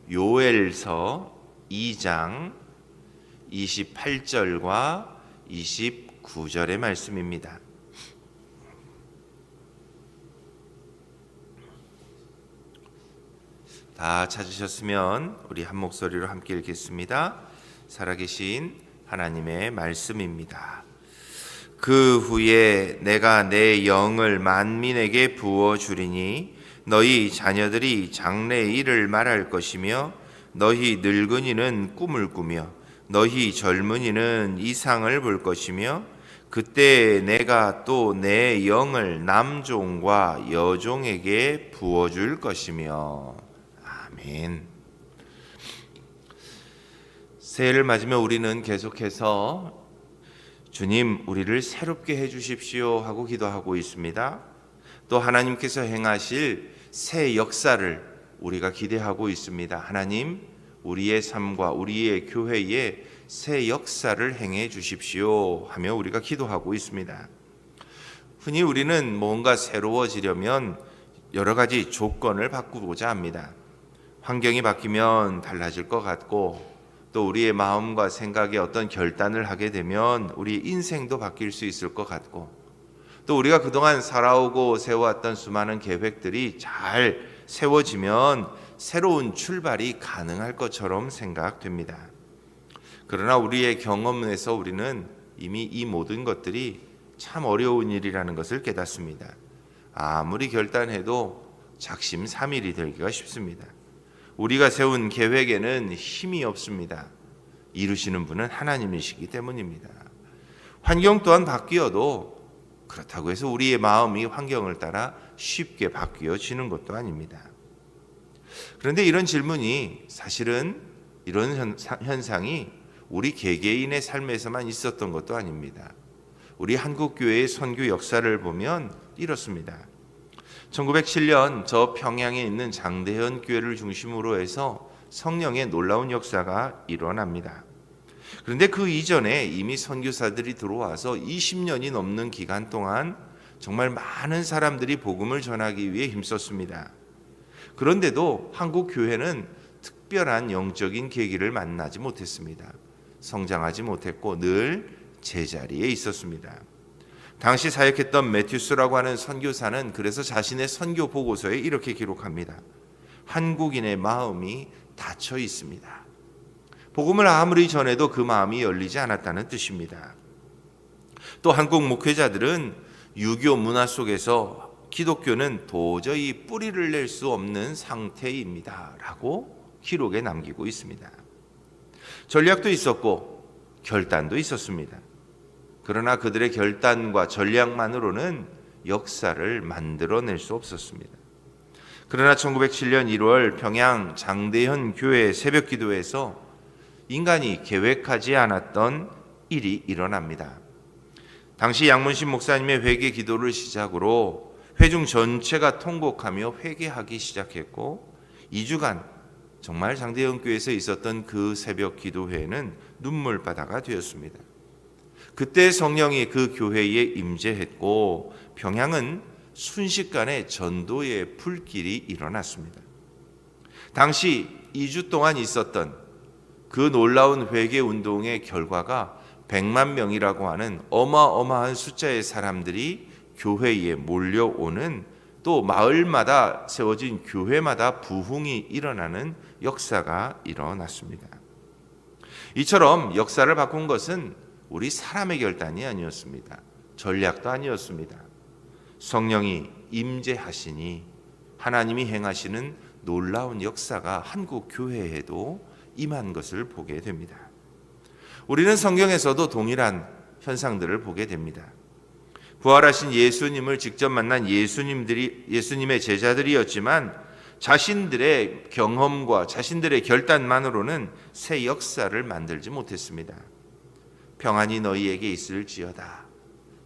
요엘서 2장 28절과 29절의 말씀입니다. 다 찾으셨으면 우리 한 목소리로 함께 읽겠습니다. 살아계신 하나님의 말씀입니다. 그 후에 내가 내 영을 만민에게 부어주리니 너희 자녀들이 장래의 일을 말할 것이며 너희 늙은이는 꿈을 꾸며 너희 젊은이는 이상을 볼 것이며 그때 내가 또 내 영을 남종과 여종에게 부어줄 것이며. 아멘. 새해를 맞으며 우리는 계속해서 주님 우리를 새롭게 해주십시오 하고 기도하고 있습니다. 또 하나님께서 행하실 새 역사를 우리가 기대하고 있습니다. 하나님 우리의 삶과 우리의 교회에 새 역사를 행해 주십시오 하며 우리가 기도하고 있습니다. 흔히 우리는 뭔가 새로워지려면 여러 가지 조건을 바꾸고자 합니다. 환경이 바뀌면 달라질 것 같고 또 우리의 마음과 생각에 어떤 결단을 하게 되면 우리 인생도 바뀔 수 있을 것 같고 또 우리가 그동안 살아오고 세워왔던 수많은 계획들이 잘 세워지면 새로운 출발이 가능할 것처럼 생각됩니다. 그러나 우리의 경험에서 우리는 이미 이 모든 것들이 참 어려운 일이라는 것을 깨닫습니다. 아무리 결단해도 작심삼일이 되기가 쉽습니다. 우리가 세운 계획에는 힘이 없습니다. 이루시는 분은 하나님이시기 때문입니다. 환경 또한 바뀌어도 그렇다고 해서 우리의 마음이 환경을 따라 쉽게 바뀌어지는 것도 아닙니다. 그런데 이런 질문이 사실은 이런 현상이 우리 개개인의 삶에서만 있었던 것도 아닙니다. 우리 한국교회의 선교 역사를 보면 이렇습니다. 1907년 저 평양에 있는 장대현 교회를 중심으로 해서 성령의 놀라운 역사가 일어납니다. 그런데 그 이전에 이미 선교사들이 들어와서 20년이 넘는 기간 동안 정말 많은 사람들이 복음을 전하기 위해 힘썼습니다. 그런데도 한국 교회는 특별한 영적인 계기를 만나지 못했습니다. 성장하지 못했고 늘 제자리에 있었습니다. 당시 사역했던 매튜스라고 하는 선교사는 그래서 자신의 선교 보고서에 이렇게 기록합니다. 한국인의 마음이 닫혀 있습니다. 복음을 아무리 전해도 그 마음이 열리지 않았다는 뜻입니다. 또 한국 목회자들은 유교 문화 속에서 기독교는 도저히 뿌리를 낼 수 없는 상태입니다 라고 기록에 남기고 있습니다. 전략도 있었고 결단도 있었습니다. 그러나 그들의 결단과 전략만으로는 역사를 만들어낼 수 없었습니다. 그러나 1907년 1월 평양 장대현 교회 새벽 기도에서 인간이 계획하지 않았던 일이 일어납니다. 당시 양문신 목사님의 회개 기도를 시작으로 회중 전체가 통곡하며 회개하기 시작했고 2주간 정말 장대현 교회에서 있었던 그 새벽 기도회는 눈물바다가 되었습니다. 그때 성령이 그 교회에 임재했고 평양은 순식간에 전도의 불길이 일어났습니다. 당시 2주 동안 있었던 그 놀라운 회개 운동의 결과가 100만 명이라고 하는 어마어마한 숫자의 사람들이 교회에 몰려오는 또 마을마다 세워진 교회마다 부흥이 일어나는 역사가 일어났습니다. 이처럼 역사를 바꾼 것은 우리 사람의 결단이 아니었습니다. 전략도 아니었습니다. 성령이 임재하시니 하나님이 행하시는 놀라운 역사가 한국 교회에도 임한 것을 보게 됩니다. 우리는 성경에서도 동일한 현상들을 보게 됩니다. 부활하신 예수님을 직접 만난 예수님의 제자들이었지만 자신들의 경험과 자신들의 결단만으로는 새 역사를 만들지 못했습니다. 평안이 너희에게 있을지어다.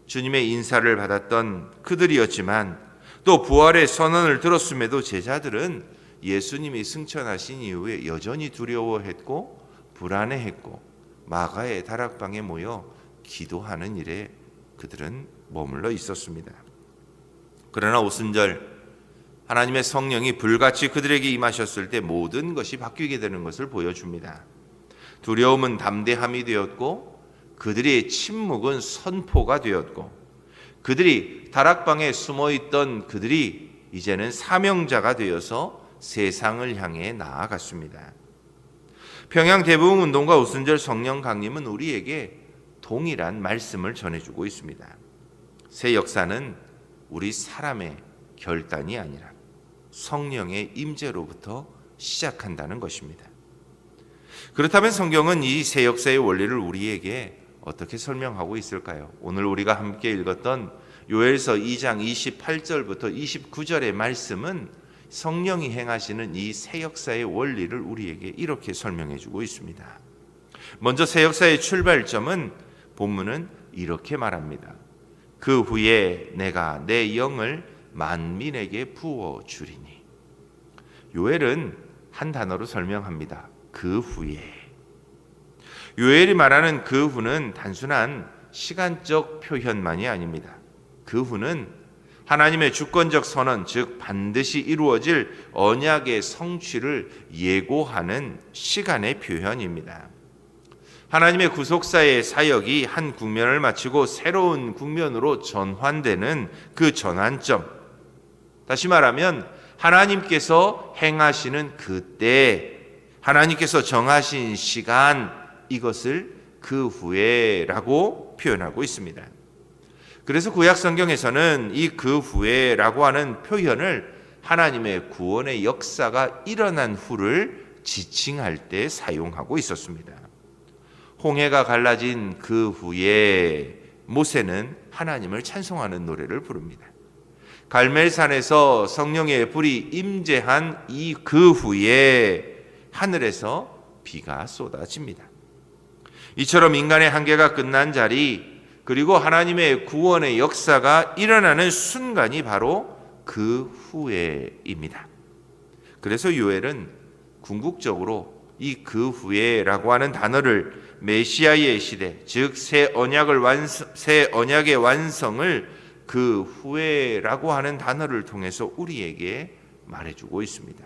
주님의 인사를 받았던 그들이었지만 또 부활의 선언을 들었음에도 제자들은 예수님이 승천하신 이후에 여전히 두려워했고 불안해했고 마가의 다락방에 모여 기도하는 일에 그들은 머물러 있었습니다. 그러나 오순절 하나님의 성령이 불같이 그들에게 임하셨을 때 모든 것이 바뀌게 되는 것을 보여줍니다. 두려움은 담대함이 되었고 그들의 침묵은 선포가 되었고 그들이 다락방에 숨어있던 그들이 이제는 사명자가 되어서 세상을 향해 나아갔습니다. 평양 대부흥운동과 오순절 성령 강림은 우리에게 동일한 말씀을 전해주고 있습니다. 새 역사는 우리 사람의 결단이 아니라 성령의 임재로부터 시작한다는 것입니다. 그렇다면 성경은 이 새 역사의 원리를 우리에게 어떻게 설명하고 있을까요? 오늘 우리가 함께 읽었던 요엘서 2장 28절부터 29절의 말씀은 성령이 행하시는 이 새 역사의 원리를 우리에게 이렇게 설명해 주고 있습니다. 먼저 새 역사의 출발점은 본문은 이렇게 말합니다. 그 후에 내가 내 영을 만민에게 부어 주리니. 요엘은 한 단어로 설명합니다. 그 후에. 요엘이 말하는 그 후는 단순한 시간적 표현만이 아닙니다. 그 후는 하나님의 주권적 선언, 즉 반드시 이루어질 언약의 성취를 예고하는 시간의 표현입니다. 하나님의 구속사의 사역이 한 국면을 마치고 새로운 국면으로 전환되는 그 전환점, 다시 말하면 하나님께서 행하시는 그때, 하나님께서 정하신 시간, 이것을 그 후에라고 표현하고 있습니다. 그래서 구약 성경에서는 이 그 후에라고 하는 표현을 하나님의 구원의 역사가 일어난 후를 지칭할 때 사용하고 있었습니다. 홍해가 갈라진 그 후에 모세는 하나님을 찬송하는 노래를 부릅니다. 갈멜산에서 성령의 불이 임재한 이 그 후에 하늘에서 비가 쏟아집니다. 이처럼 인간의 한계가 끝난 자리, 그리고 하나님의 구원의 역사가 일어나는 순간이 바로 그 후에입니다. 그래서 요엘은 궁극적으로 이 그 후에라고 하는 단어를 메시아의 시대, 즉 새 언약의 완성을 그 후에라고 하는 단어를 통해서 우리에게 말해주고 있습니다.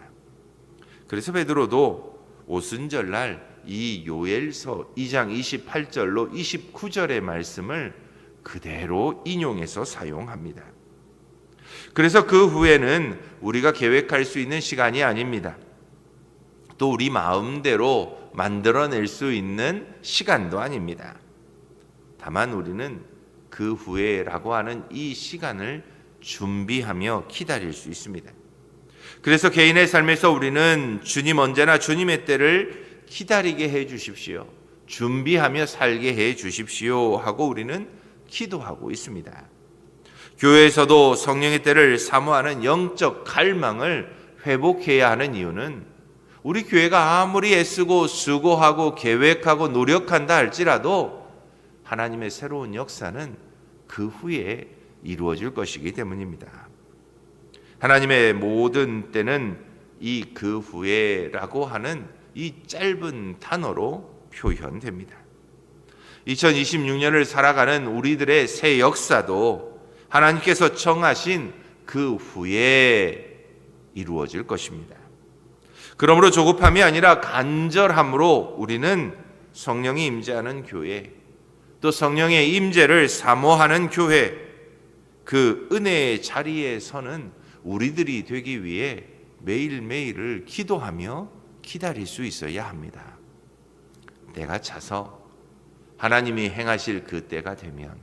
그래서 베드로도 오순절날 이 요엘서 2장 28절로 29절의 말씀을 그대로 인용해서 사용합니다. 그래서 그 후에는 우리가 계획할 수 있는 시간이 아닙니다. 또 우리 마음대로 만들어낼 수 있는 시간도 아닙니다. 다만 우리는 그 후에라고 하는 이 시간을 준비하며 기다릴 수 있습니다. 그래서 개인의 삶에서 우리는 주님 언제나 주님의 때를 기다리게 해 주십시오, 준비하며 살게 해 주십시오 하고 우리는 기도하고 있습니다. 교회에서도 성령의 때를 사모하는 영적 갈망을 회복해야 하는 이유는 우리 교회가 아무리 애쓰고 수고하고 계획하고 노력한다 할지라도 하나님의 새로운 역사는 그 후에 이루어질 것이기 때문입니다. 하나님의 모든 때는 이 그 후에라고 하는 이 짧은 단어로 표현됩니다. 2026년을 살아가는 우리들의 새 역사도 하나님께서 정하신 그 후에 이루어질 것입니다. 그러므로 조급함이 아니라 간절함으로 우리는 성령이 임재하는 교회, 또 성령의 임재를 사모하는 교회, 그 은혜의 자리에 서는 우리들이 되기 위해 매일매일을 기도하며 기다릴 수 있어야 합니다. 때가 차서 하나님이 행하실 그 때가 되면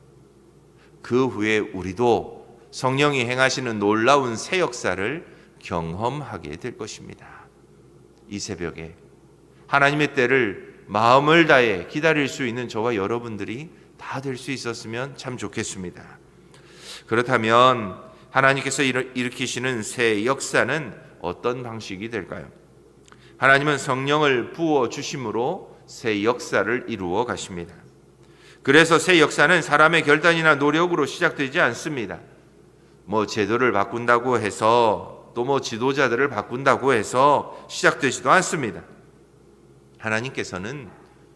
그 후에 우리도 성령이 행하시는 놀라운 새 역사를 경험하게 될 것입니다. 이 새벽에 하나님의 때를 마음을 다해 기다릴 수 있는 저와 여러분들이 다 될 수 있었으면 참 좋겠습니다. 그렇다면 하나님께서 일으키시는 새 역사는 어떤 방식이 될까요? 하나님은 성령을 부어 주심으로 새 역사를 이루어 가십니다. 그래서 새 역사는 사람의 결단이나 노력으로 시작되지 않습니다. 제도를 바꾼다고 해서 또 지도자들을 바꾼다고 해서 시작되지도 않습니다. 하나님께서는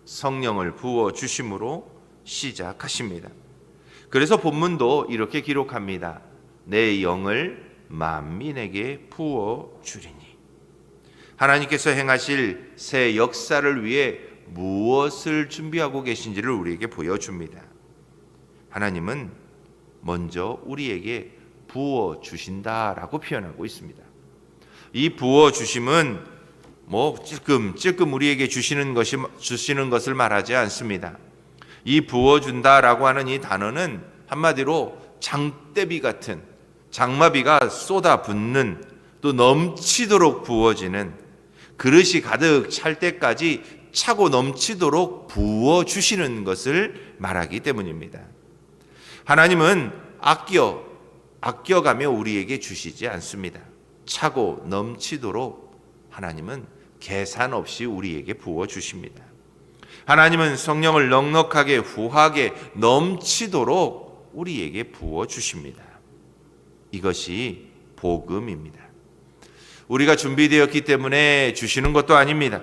성령을 부어 주심으로 시작하십니다. 그래서 본문도 이렇게 기록합니다. 내 영을 만민에게 부어 주리니. 하나님께서 행하실 새 역사를 위해 무엇을 준비하고 계신지를 우리에게 보여줍니다. 하나님은 먼저 우리에게 부어 주신다라고 표현하고 있습니다. 이 부어 주심은 찔끔 우리에게 주시는 것을 말하지 않습니다. 이 부어 준다라고 하는 이 단어는 한마디로 장대비 같은, 장마비가 쏟아붓는, 또 넘치도록 부어지는, 그릇이 가득 찰 때까지 차고 넘치도록 부어 주시는 것을 말하기 때문입니다. 하나님은 아껴가며 우리에게 주시지 않습니다. 차고 넘치도록 하나님은 계산 없이 우리에게 부어 주십니다. 하나님은 성령을 넉넉하게 후하게 넘치도록 우리에게 부어 주십니다. 이것이 복음입니다. 우리가 준비되었기 때문에 주시는 것도 아닙니다.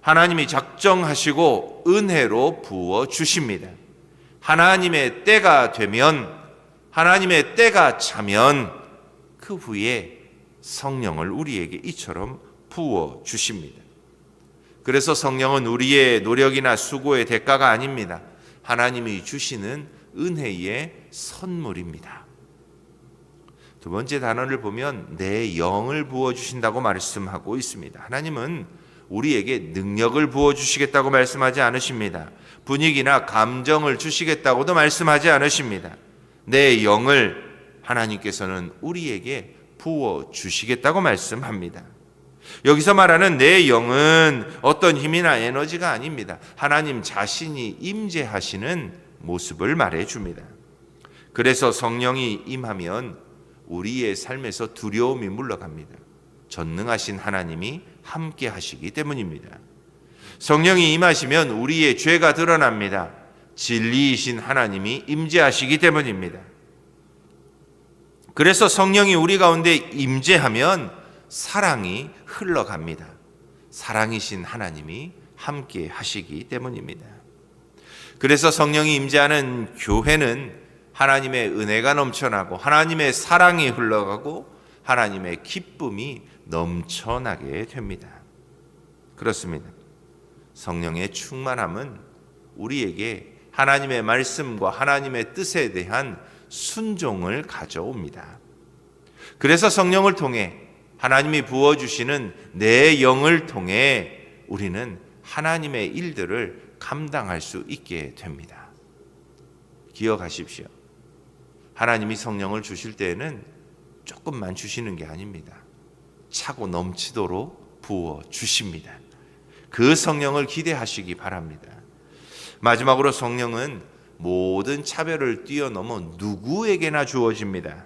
하나님이 작정하시고 은혜로 부어 주십니다. 하나님의 때가 되면, 하나님의 때가 차면 그 후에 성령을 우리에게 이처럼 부어 주십니다. 그래서 성령은 우리의 노력이나 수고의 대가가 아닙니다. 하나님이 주시는 은혜의 선물입니다. 두 번째 단어를 보면 내 영을 부어주신다고 말씀하고 있습니다. 하나님은 우리에게 능력을 부어주시겠다고 말씀하지 않으십니다. 분위기나 감정을 주시겠다고도 말씀하지 않으십니다. 내 영을 하나님께서는 우리에게 부어주시겠다고 말씀합니다. 여기서 말하는 내 영은 어떤 힘이나 에너지가 아닙니다. 하나님 자신이 임재하시는 모습을 말해줍니다. 그래서 성령이 임하면 우리의 삶에서 두려움이 물러갑니다. 전능하신 하나님이 함께 하시기 때문입니다. 성령이 임하시면 우리의 죄가 드러납니다. 진리이신 하나님이 임재하시기 때문입니다. 그래서 성령이 우리 가운데 임재하면 사랑이 흘러갑니다. 사랑이신 하나님이 함께 하시기 때문입니다. 그래서 성령이 임재하는 교회는 하나님의 은혜가 넘쳐나고 하나님의 사랑이 흘러가고 하나님의 기쁨이 넘쳐나게 됩니다. 그렇습니다. 성령의 충만함은 우리에게 하나님의 말씀과 하나님의 뜻에 대한 순종을 가져옵니다. 그래서 성령을 통해 하나님이 부어주시는 내 영을 통해 우리는 하나님의 일들을 감당할 수 있게 됩니다. 기억하십시오. 하나님이 성령을 주실 때에는 조금만 주시는 게 아닙니다. 차고 넘치도록 부어 주십니다. 그 성령을 기대하시기 바랍니다. 마지막으로 성령은 모든 차별을 뛰어넘어 누구에게나 주어집니다.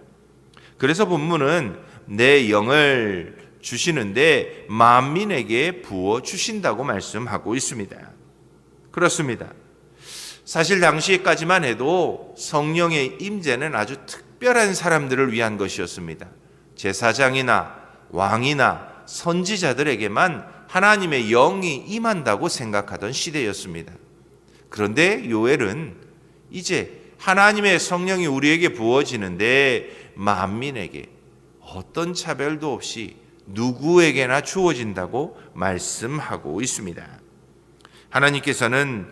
그래서 본문은 내 영을 주시는데 만민에게 부어 주신다고 말씀하고 있습니다. 그렇습니다. 사실 당시까지만 해도 성령의 임재는 아주 특별한 사람들을 위한 것이었습니다. 제사장이나 왕이나 선지자들에게만 하나님의 영이 임한다고 생각하던 시대였습니다. 그런데 요엘은 이제 하나님의 성령이 우리에게 부어지는데 만민에게 어떤 차별도 없이 누구에게나 주어진다고 말씀하고 있습니다. 하나님께서는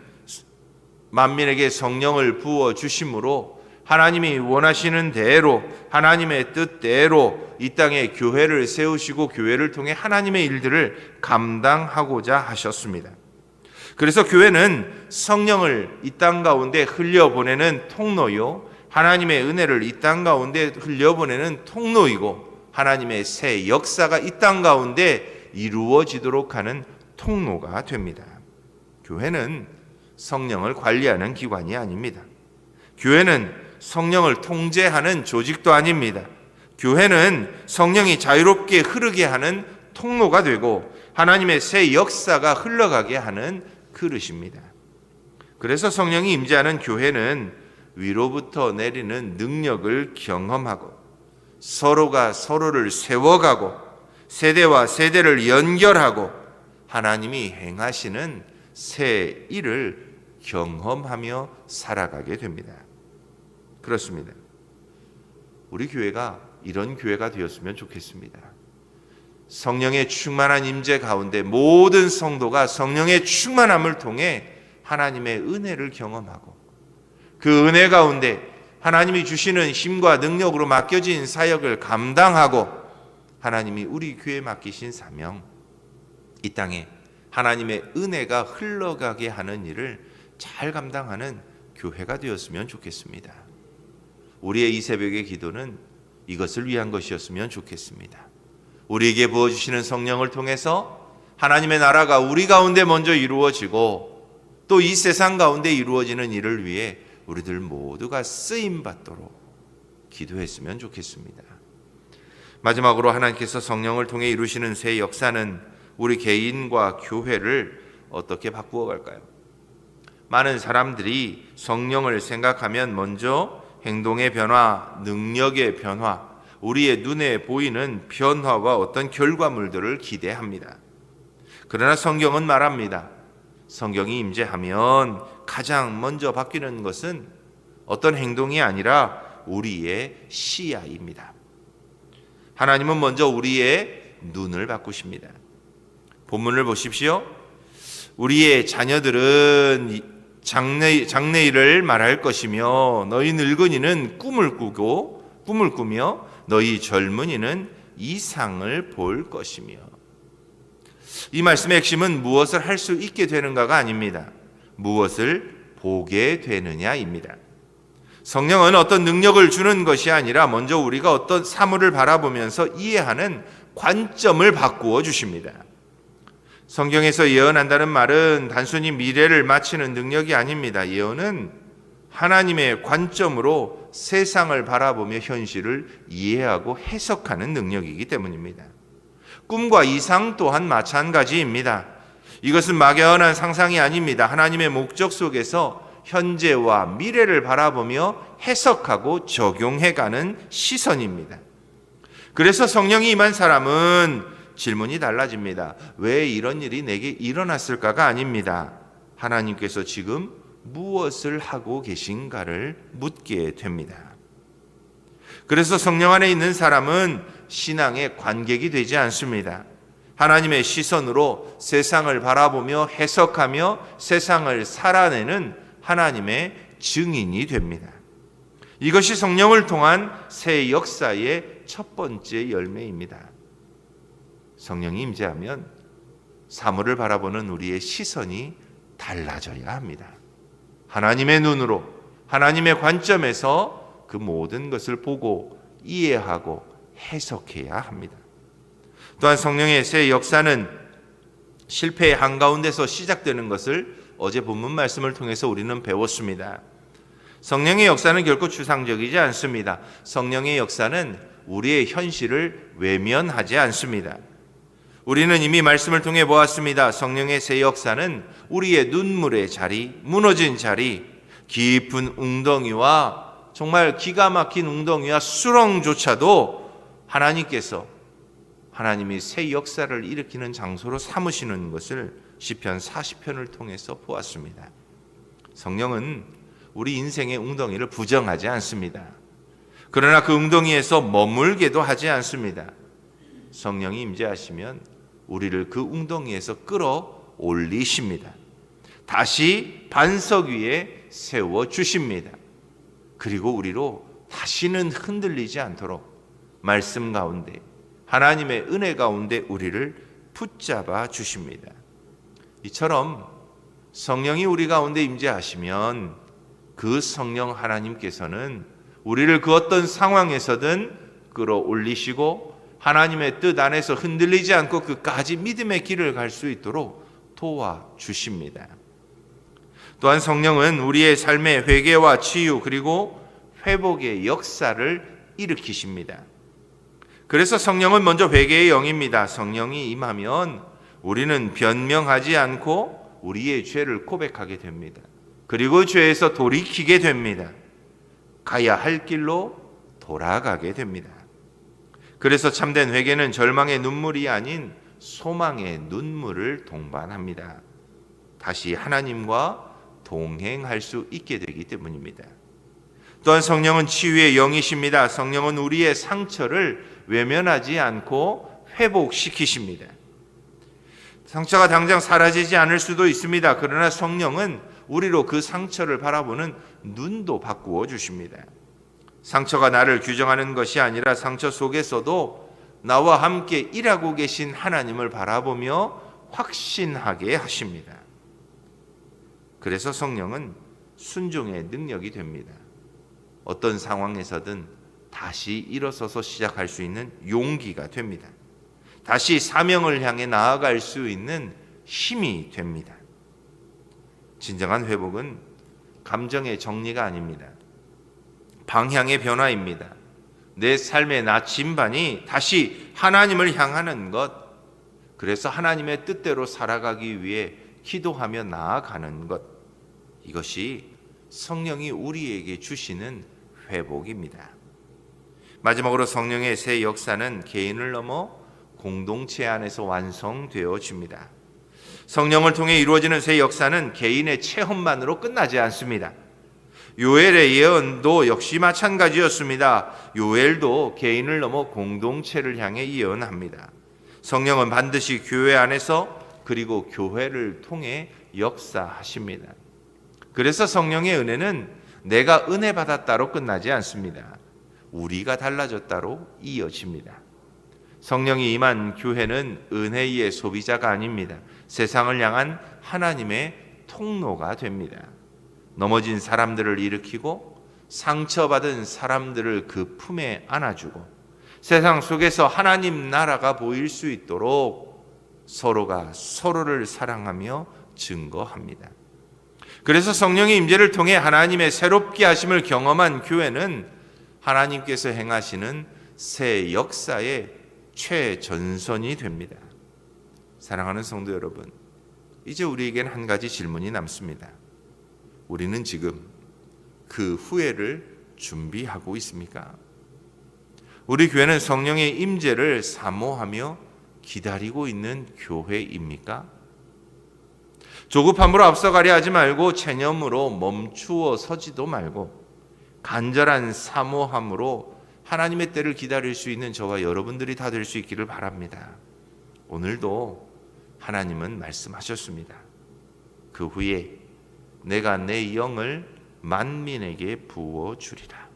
만민에게 성령을 부어 주심으로 하나님이 원하시는 대로 하나님의 뜻대로 이 땅에 교회를 세우시고 교회를 통해 하나님의 일들을 감당하고자 하셨습니다. 그래서 교회는 성령을 이 땅 가운데 흘려보내는 통로요, 하나님의 은혜를 이 땅 가운데 흘려보내는 통로이고 하나님의 새 역사가 이 땅 가운데 이루어지도록 하는 통로가 됩니다. 교회는 성령을 관리하는 기관이 아닙니다. 교회는 성령을 통제하는 조직도 아닙니다. 교회는 성령이 자유롭게 흐르게 하는 통로가 되고 하나님의 새 역사가 흘러가게 하는 그릇입니다. 그래서 성령이 임재하는 교회는 위로부터 내리는 능력을 경험하고 서로가 서로를 세워가고 세대와 세대를 연결하고 하나님이 행하시는 새 일을 경험하며 살아가게 됩니다. 그렇습니다. 우리 교회가 이런 교회가 되었으면 좋겠습니다. 성령의 충만한 임재 가운데 모든 성도가 성령의 충만함을 통해 하나님의 은혜를 경험하고 그 은혜 가운데 하나님이 주시는 힘과 능력으로 맡겨진 사역을 감당하고 하나님이 우리 교회에 맡기신 사명, 이 땅에 하나님의 은혜가 흘러가게 하는 일을 잘 감당하는 교회가 되었으면 좋겠습니다. 우리의 이 새벽의 기도는 이것을 위한 것이었으면 좋겠습니다. 우리에게 부어주시는 성령을 통해서 하나님의 나라가 우리 가운데 먼저 이루어지고 또 이 세상 가운데 이루어지는 일을 위해 우리들 모두가 쓰임받도록 기도했으면 좋겠습니다. 마지막으로 하나님께서 성령을 통해 이루시는 새 역사는 우리 개인과 교회를 어떻게 바꾸어 갈까요? 많은 사람들이 성령을 생각하면 먼저 행동의 변화, 능력의 변화, 우리의 눈에 보이는 변화와 어떤 결과물들을 기대합니다. 그러나 성경은 말합니다. 성경이 임재하면 가장 먼저 바뀌는 것은 어떤 행동이 아니라 우리의 시야입니다. 하나님은 먼저 우리의 눈을 바꾸십니다. 본문을 보십시오. 우리의 자녀들은 장래일을 말할 것이며 너희 늙은이는 꿈을 꾸며 너희 젊은이는 이상을 볼 것이며. 이 말씀의 핵심은 무엇을 할 수 있게 되는가가 아닙니다. 무엇을 보게 되느냐입니다. 성령은 어떤 능력을 주는 것이 아니라 먼저 우리가 어떤 사물을 바라보면서 이해하는 관점을 바꾸어 주십니다. 성경에서 예언한다는 말은 단순히 미래를 맞히는 능력이 아닙니다. 예언은 하나님의 관점으로 세상을 바라보며 현실을 이해하고 해석하는 능력이기 때문입니다. 꿈과 이상 또한 마찬가지입니다. 이것은 막연한 상상이 아닙니다. 하나님의 목적 속에서 현재와 미래를 바라보며 해석하고 적용해가는 시선입니다. 그래서 성령이 임한 사람은 질문이 달라집니다. 왜 이런 일이 내게 일어났을까가 아닙니다. 하나님께서 지금 무엇을 하고 계신가를 묻게 됩니다. 그래서 성령 안에 있는 사람은 신앙의 관객이 되지 않습니다. 하나님의 시선으로 세상을 바라보며 해석하며 세상을 살아내는 하나님의 증인이 됩니다. 이것이 성령을 통한 새 역사의 첫 번째 열매입니다. 성령이 임재하면 사물을 바라보는 우리의 시선이 달라져야 합니다. 하나님의 눈으로, 하나님의 관점에서 그 모든 것을 보고 이해하고 해석해야 합니다. 또한 성령의 새 역사는 실패의 한가운데서 시작되는 것을 어제 본문 말씀을 통해서 우리는 배웠습니다. 성령의 역사는 결코 추상적이지 않습니다. 성령의 역사는 우리의 현실을 외면하지 않습니다. 우리는 이미 말씀을 통해 보았습니다. 성령의 새 역사는 우리의 눈물의 자리, 무너진 자리, 깊은 웅덩이와 정말 기가 막힌 웅덩이와 수렁조차도 하나님이 새 역사를 일으키는 장소로 삼으시는 것을 시편 40편을 통해서 보았습니다. 성령은 우리 인생의 웅덩이를 부정하지 않습니다. 그러나 그 웅덩이에서 머물게도 하지 않습니다. 성령이 임재하시면 우리를 그 웅덩이에서 끌어올리십니다. 다시 반석 위에 세워주십니다. 그리고 우리로 다시는 흔들리지 않도록 말씀 가운데 하나님의 은혜 가운데 우리를 붙잡아 주십니다. 이처럼 성령이 우리 가운데 임재하시면 그 성령 하나님께서는 우리를 그 어떤 상황에서든 끌어올리시고 하나님의 뜻 안에서 흔들리지 않고 끝까지 믿음의 길을 갈 수 있도록 도와주십니다. 또한 성령은 우리의 삶의 회개와 치유 그리고 회복의 역사를 일으키십니다. 그래서 성령은 먼저 회개의 영입니다. 성령이 임하면 우리는 변명하지 않고 우리의 죄를 고백하게 됩니다. 그리고 죄에서 돌이키게 됩니다. 가야 할 길로 돌아가게 됩니다. 그래서 참된 회개는 절망의 눈물이 아닌 소망의 눈물을 동반합니다. 다시 하나님과 동행할 수 있게 되기 때문입니다. 또한 성령은 치유의 영이십니다. 성령은 우리의 상처를 외면하지 않고 회복시키십니다. 상처가 당장 사라지지 않을 수도 있습니다. 그러나 성령은 우리로 그 상처를 바라보는 눈도 바꾸어 주십니다. 상처가 나를 규정하는 것이 아니라 상처 속에서도 나와 함께 일하고 계신 하나님을 바라보며 확신하게 하십니다. 그래서 성령은 순종의 능력이 됩니다. 어떤 상황에서든 다시 일어서서 시작할 수 있는 용기가 됩니다. 다시 사명을 향해 나아갈 수 있는 힘이 됩니다. 진정한 회복은 감정의 정리가 아닙니다. 방향의 변화입니다. 내 삶의 나침반이 다시 하나님을 향하는 것, 그래서 하나님의 뜻대로 살아가기 위해 기도하며 나아가는 것, 이것이 성령이 우리에게 주시는 회복입니다. 마지막으로 성령의 새 역사는 개인을 넘어 공동체 안에서 완성되어집니다. 성령을 통해 이루어지는 새 역사는 개인의 체험만으로 끝나지 않습니다. 요엘의 예언도 역시 마찬가지였습니다. 요엘도 개인을 넘어 공동체를 향해 예언합니다. 성령은 반드시 교회 안에서 그리고 교회를 통해 역사하십니다. 그래서 성령의 은혜는 내가 은혜 받았다로 끝나지 않습니다. 우리가 달라졌다로 이어집니다. 성령이 임한 교회는 은혜의 소비자가 아닙니다. 세상을 향한 하나님의 통로가 됩니다. 넘어진 사람들을 일으키고 상처받은 사람들을 그 품에 안아주고 세상 속에서 하나님 나라가 보일 수 있도록 서로가 서로를 사랑하며 증거합니다. 그래서 성령의 임재를 통해 하나님의 새롭게 하심을 경험한 교회는 하나님께서 행하시는 새 역사의 최전선이 됩니다. 사랑하는 성도 여러분, 이제 우리에겐 한 가지 질문이 남습니다. 우리는 지금 그 후회를 준비하고 있습니까? 우리 교회는 성령의 임재를 사모하며 기다리고 있는 교회입니까? 조급함으로 앞서가려 하지 말고 체념으로 멈추어 서지도 말고 간절한 사모함으로 하나님의 때를 기다릴 수 있는 저와 여러분들이 다 될 수 있기를 바랍니다. 오늘도 하나님은 말씀하셨습니다. 그 후에 내가 내 영을 만민에게 부어주리라.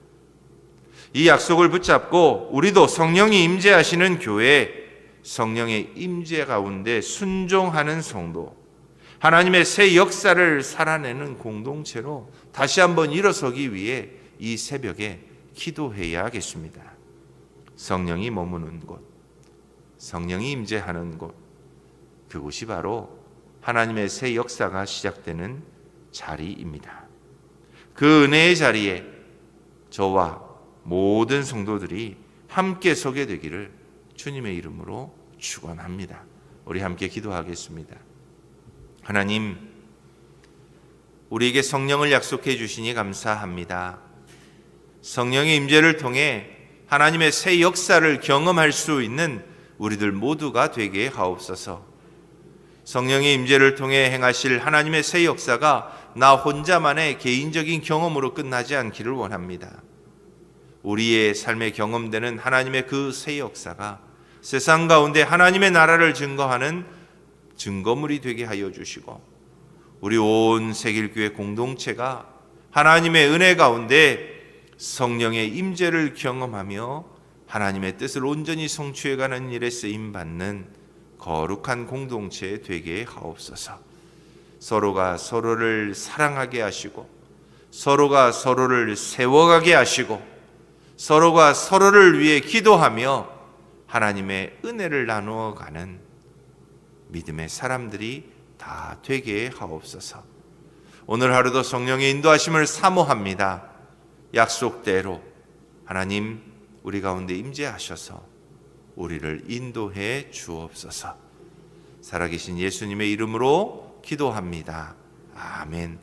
이 약속을 붙잡고 우리도 성령이 임재하시는 교회, 성령의 임재 가운데 순종하는 성도, 하나님의 새 역사를 살아내는 공동체로 다시 한번 일어서기 위해 이 새벽에 기도해야겠습니다. 성령이 머무는 곳, 성령이 임재하는 곳, 그곳이 바로 하나님의 새 역사가 시작되는 자리입니다. 그 은혜의 자리에 저와 모든 성도들이 함께 서게 되기를 주님의 이름으로 축원합니다. 우리 함께 기도하겠습니다. 하나님, 우리에게 성령을 약속해 주시니 감사합니다. 성령의 임재를 통해 하나님의 새 역사를 경험할 수 있는 우리들 모두가 되게 하옵소서. 성령의 임재를 통해 행하실 하나님의 새 역사가 나 혼자만의 개인적인 경험으로 끝나지 않기를 원합니다. 우리의 삶에 경험되는 하나님의 그 새 역사가 세상 가운데 하나님의 나라를 증거하는 증거물이 되게 하여 주시고, 우리 온 세길교회 공동체가 하나님의 은혜 가운데 성령의 임재를 경험하며 하나님의 뜻을 온전히 성취해가는 일에 쓰임받는 거룩한 공동체 되게 하옵소서. 서로가 서로를 사랑하게 하시고, 서로가 서로를 세워가게 하시고, 서로가 서로를 위해 기도하며 하나님의 은혜를 나누어가는 믿음의 사람들이 다 되게 하옵소서. 오늘 하루도 성령의 인도하심을 사모합니다. 약속대로 하나님 우리 가운데 임재하셔서 우리를 인도해 주옵소서. 살아계신 예수님의 이름으로 기도합니다. 아멘.